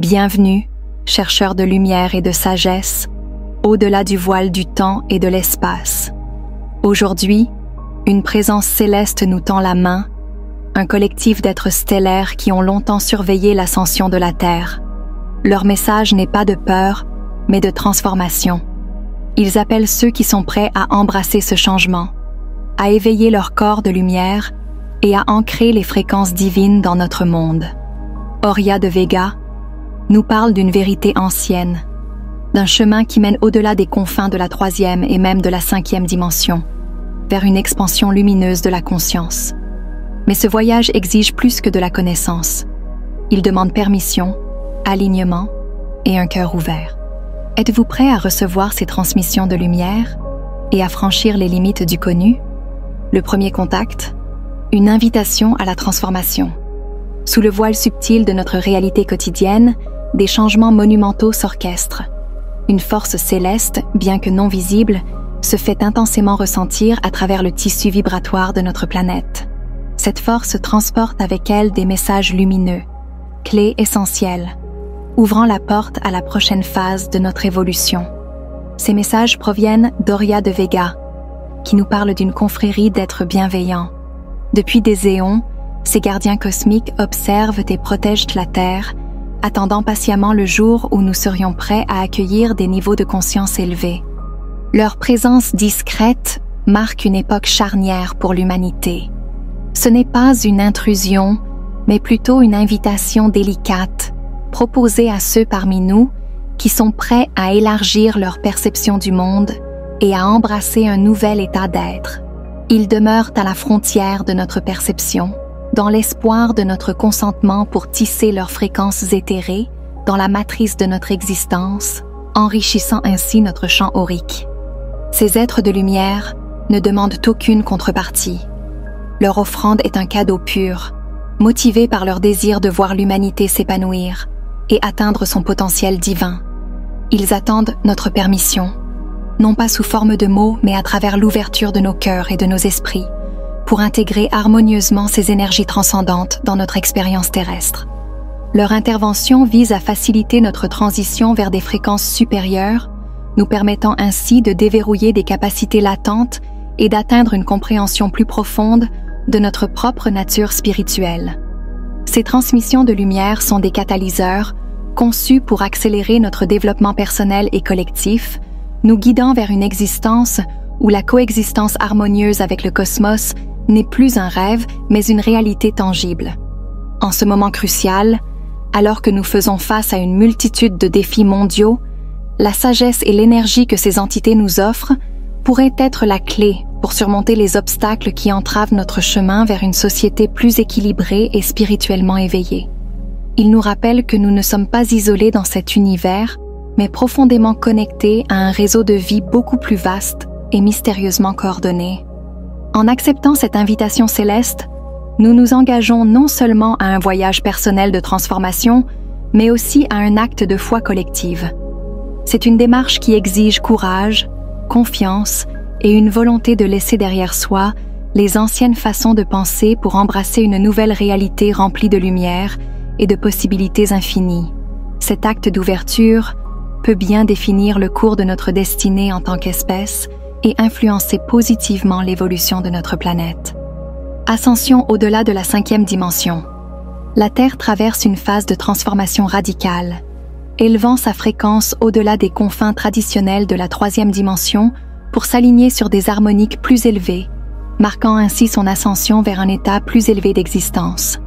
Bienvenue, chercheurs de lumière et de sagesse, au-delà du voile du temps et de l'espace. Aujourd'hui, une présence céleste nous tend la main, un collectif d'êtres stellaires qui ont longtemps surveillé l'ascension de la Terre. Leur message n'est pas de peur, mais de transformation. Ils appellent ceux qui sont prêts à embrasser ce changement, à éveiller leur corps de lumière et à ancrer les fréquences divines dans notre monde. Oria de Vega nous parle d'une vérité ancienne, d'un chemin qui mène au-delà des confins de la 3e et même de la 5e dimension, vers une expansion lumineuse de la conscience. Mais ce voyage exige plus que de la connaissance. Il demande permission, alignement et un cœur ouvert. Êtes-vous prêt à recevoir ces transmissions de lumière et à franchir les limites du connu? Le premier contact, une invitation à la transformation. Sous le voile subtil de notre réalité quotidienne, des changements monumentaux s'orchestrent. Une force céleste, bien que non visible, se fait intensément ressentir à travers le tissu vibratoire de notre planète. Cette force transporte avec elle des messages lumineux, clés essentielles, ouvrant la porte à la prochaine phase de notre évolution. Ces messages proviennent d'Oria de Vega, qui nous parle d'une confrérie d'êtres bienveillants. Depuis des éons, ces gardiens cosmiques observent et protègent la Terre, attendant patiemment le jour où nous serions prêts à accueillir des niveaux de conscience élevés. Leur présence discrète marque une époque charnière pour l'humanité. Ce n'est pas une intrusion, mais plutôt une invitation délicate, proposée à ceux parmi nous qui sont prêts à élargir leur perception du monde et à embrasser un nouvel état d'être. Ils demeurent à la frontière de notre perception, dans l'espoir de notre consentement pour tisser leurs fréquences éthérées dans la matrice de notre existence, enrichissant ainsi notre champ aurique. Ces êtres de lumière ne demandent aucune contrepartie. Leur offrande est un cadeau pur, motivé par leur désir de voir l'humanité s'épanouir et atteindre son potentiel divin. Ils attendent notre permission, non pas sous forme de mots, mais à travers l'ouverture de nos cœurs et de nos esprits, pour intégrer harmonieusement ces énergies transcendantes dans notre expérience terrestre. Leur intervention vise à faciliter notre transition vers des fréquences supérieures, nous permettant ainsi de déverrouiller des capacités latentes et d'atteindre une compréhension plus profonde de notre propre nature spirituelle. Ces transmissions de lumière sont des catalyseurs conçus pour accélérer notre développement personnel et collectif, nous guidant vers une existence où la coexistence harmonieuse avec le cosmos n'est plus un rêve, mais une réalité tangible. En ce moment crucial, alors que nous faisons face à une multitude de défis mondiaux, la sagesse et l'énergie que ces entités nous offrent pourraient être la clé pour surmonter les obstacles qui entravent notre chemin vers une société plus équilibrée et spirituellement éveillée. Ils nous rappellent que nous ne sommes pas isolés dans cet univers, mais profondément connectés à un réseau de vie beaucoup plus vaste et mystérieusement coordonné. En acceptant cette invitation céleste, nous nous engageons non seulement à un voyage personnel de transformation, mais aussi à un acte de foi collective. C'est une démarche qui exige courage, confiance et une volonté de laisser derrière soi les anciennes façons de penser pour embrasser une nouvelle réalité remplie de lumière et de possibilités infinies. Cet acte d'ouverture peut bien définir le cours de notre destinée en tant qu'espèce et influencer positivement l'évolution de notre planète. Ascension au-delà de la 5e dimension. La Terre traverse une phase de transformation radicale, élevant sa fréquence au-delà des confins traditionnels de la 3e dimension pour s'aligner sur des harmoniques plus élevées, marquant ainsi son ascension vers un état plus élevé d'existence.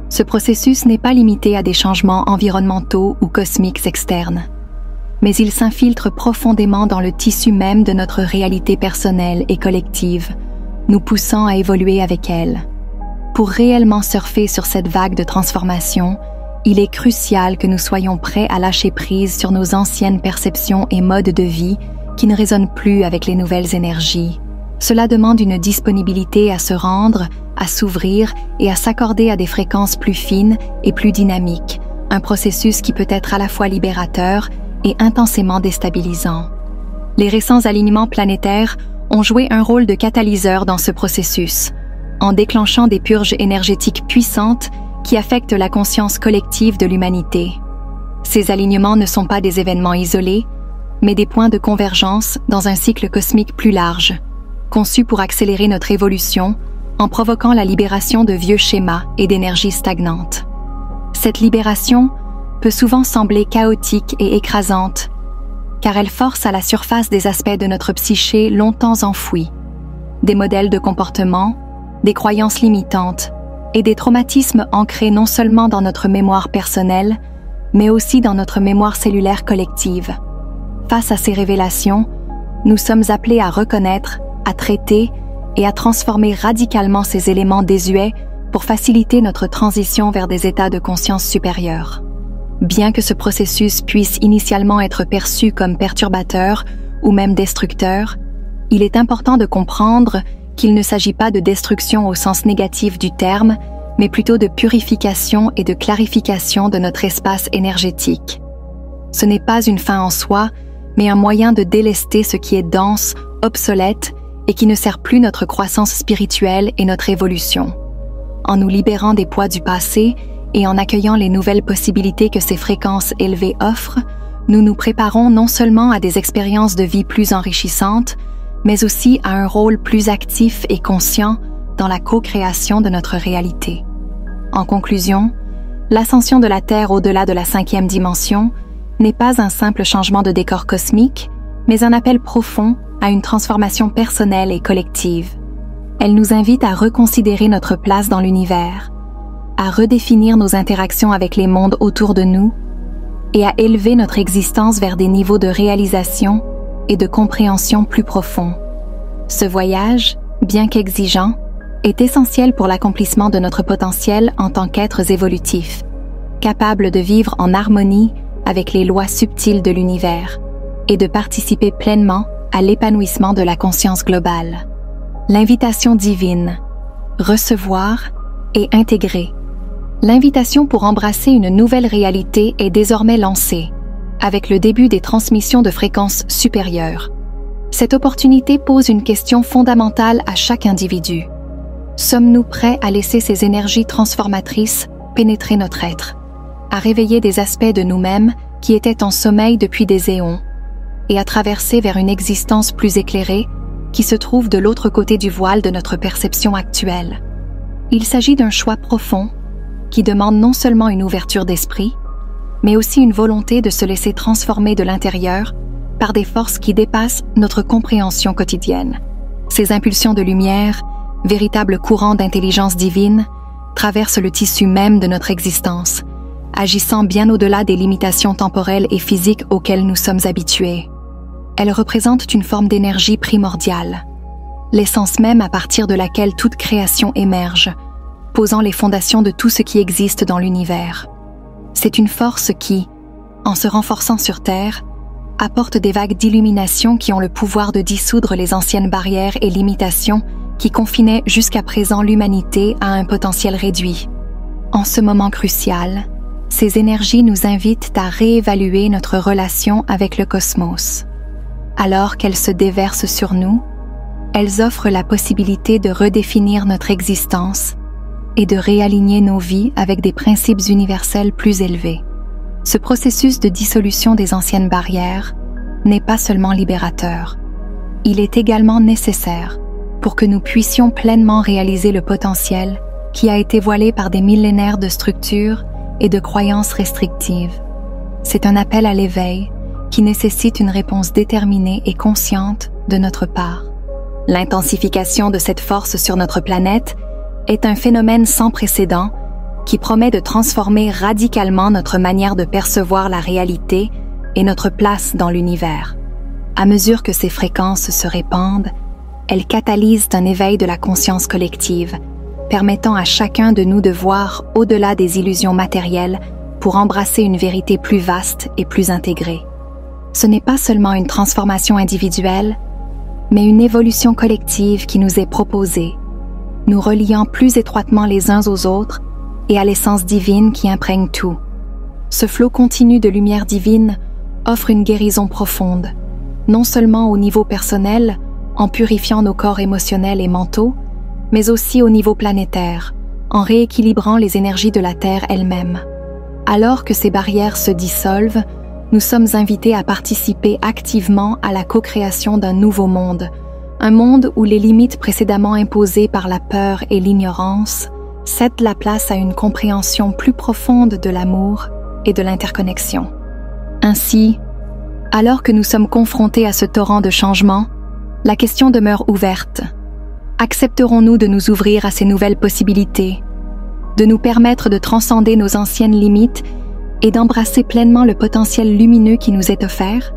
Ce processus n'est pas limité à des changements environnementaux ou cosmiques externes, mais il s'infiltre profondément dans le tissu même de notre réalité personnelle et collective, nous poussant à évoluer avec elle. Pour réellement surfer sur cette vague de transformation, il est crucial que nous soyons prêts à lâcher prise sur nos anciennes perceptions et modes de vie qui ne résonnent plus avec les nouvelles énergies. Cela demande une disponibilité à se rendre, à s'ouvrir et à s'accorder à des fréquences plus fines et plus dynamiques, un processus qui peut être à la fois libérateur et intensément déstabilisant. Les récents alignements planétaires ont joué un rôle de catalyseur dans ce processus, en déclenchant des purges énergétiques puissantes qui affectent la conscience collective de l'humanité. Ces alignements ne sont pas des événements isolés, mais des points de convergence dans un cycle cosmique plus large, conçu pour accélérer notre évolution en provoquant la libération de vieux schémas et d'énergies stagnantes. Cette libération peut souvent sembler chaotique et écrasante, car elle force à la surface des aspects de notre psyché longtemps enfouis, des modèles de comportement, des croyances limitantes et des traumatismes ancrés non seulement dans notre mémoire personnelle, mais aussi dans notre mémoire cellulaire collective. Face à ces révélations, nous sommes appelés à reconnaître, à traiter et à transformer radicalement ces éléments désuets pour faciliter notre transition vers des états de conscience supérieure. Bien que ce processus puisse initialement être perçu comme perturbateur ou même destructeur, il est important de comprendre qu'il ne s'agit pas de destruction au sens négatif du terme, mais plutôt de purification et de clarification de notre espace énergétique. Ce n'est pas une fin en soi, mais un moyen de délester ce qui est dense, obsolète et qui ne sert plus notre croissance spirituelle et notre évolution. En nous libérant des poids du passé et en accueillant les nouvelles possibilités que ces fréquences élevées offrent, nous nous préparons non seulement à des expériences de vie plus enrichissantes, mais aussi à un rôle plus actif et conscient dans la co-création de notre réalité. En conclusion, l'ascension de la Terre au-delà de la 5e dimension n'est pas un simple changement de décor cosmique, mais un appel profond à une transformation personnelle et collective. Elle nous invite à reconsidérer notre place dans l'univers, à redéfinir nos interactions avec les mondes autour de nous et à élever notre existence vers des niveaux de réalisation et de compréhension plus profonds. Ce voyage, bien qu'exigeant, est essentiel pour l'accomplissement de notre potentiel en tant qu'êtres évolutifs, capables de vivre en harmonie avec les lois subtiles de l'univers et de participer pleinement à l'épanouissement de la conscience globale. L'invitation divine, recevoir et intégrer. L'invitation pour embrasser une nouvelle réalité est désormais lancée, avec le début des transmissions de fréquences supérieures. Cette opportunité pose une question fondamentale à chaque individu. Sommes-nous prêts à laisser ces énergies transformatrices pénétrer notre être, à réveiller des aspects de nous-mêmes qui étaient en sommeil depuis des éons, et à traverser vers une existence plus éclairée qui se trouve de l'autre côté du voile de notre perception actuelle? Il s'agit d'un choix profond qui demande non seulement une ouverture d'esprit, mais aussi une volonté de se laisser transformer de l'intérieur par des forces qui dépassent notre compréhension quotidienne. Ces impulsions de lumière, véritables courants d'intelligence divine, traversent le tissu même de notre existence, agissant bien au-delà des limitations temporelles et physiques auxquelles nous sommes habitués. Elles représentent une forme d'énergie primordiale, l'essence même à partir de laquelle toute création émerge, posant les fondations de tout ce qui existe dans l'univers. C'est une force qui, en se renforçant sur Terre, apporte des vagues d'illumination qui ont le pouvoir de dissoudre les anciennes barrières et limitations qui confinaient jusqu'à présent l'humanité à un potentiel réduit. En ce moment crucial, ces énergies nous invitent à réévaluer notre relation avec le cosmos. Alors qu'elles se déversent sur nous, elles offrent la possibilité de redéfinir notre existence et de réaligner nos vies avec des principes universels plus élevés. Ce processus de dissolution des anciennes barrières n'est pas seulement libérateur, il est également nécessaire pour que nous puissions pleinement réaliser le potentiel qui a été voilé par des millénaires de structures et de croyances restrictives. C'est un appel à l'éveil qui nécessite une réponse déterminée et consciente de notre part. L'intensification de cette force sur notre planète est un phénomène sans précédent qui promet de transformer radicalement notre manière de percevoir la réalité et notre place dans l'univers. À mesure que ces fréquences se répandent, elles catalysent un éveil de la conscience collective, permettant à chacun de nous de voir au-delà des illusions matérielles pour embrasser une vérité plus vaste et plus intégrée. Ce n'est pas seulement une transformation individuelle, mais une évolution collective qui nous est proposée, nous reliant plus étroitement les uns aux autres et à l'essence divine qui imprègne tout. Ce flot continu de lumière divine offre une guérison profonde, non seulement au niveau personnel, en purifiant nos corps émotionnels et mentaux, mais aussi au niveau planétaire, en rééquilibrant les énergies de la Terre elle-même. Alors que ces barrières se dissolvent, nous sommes invités à participer activement à la co-création d'un nouveau monde, un monde où les limites précédemment imposées par la peur et l'ignorance cèdent la place à une compréhension plus profonde de l'amour et de l'interconnexion. Ainsi, alors que nous sommes confrontés à ce torrent de changement, la question demeure ouverte. Accepterons-nous de nous ouvrir à ces nouvelles possibilités, de nous permettre de transcender nos anciennes limites et d'embrasser pleinement le potentiel lumineux qui nous est offert?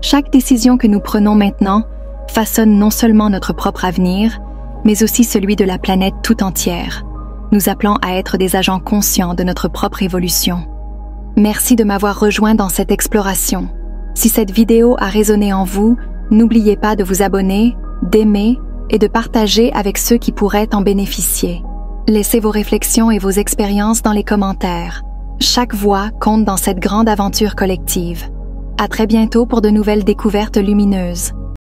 Chaque décision que nous prenons maintenant façonne non seulement notre propre avenir, mais aussi celui de la planète tout entière, nous appelant à être des agents conscients de notre propre évolution. Merci de m'avoir rejoint dans cette exploration. Si cette vidéo a résonné en vous, n'oubliez pas de vous abonner, d'aimer et de partager avec ceux qui pourraient en bénéficier. Laissez vos réflexions et vos expériences dans les commentaires. Chaque voix compte dans cette grande aventure collective. À très bientôt pour de nouvelles découvertes lumineuses.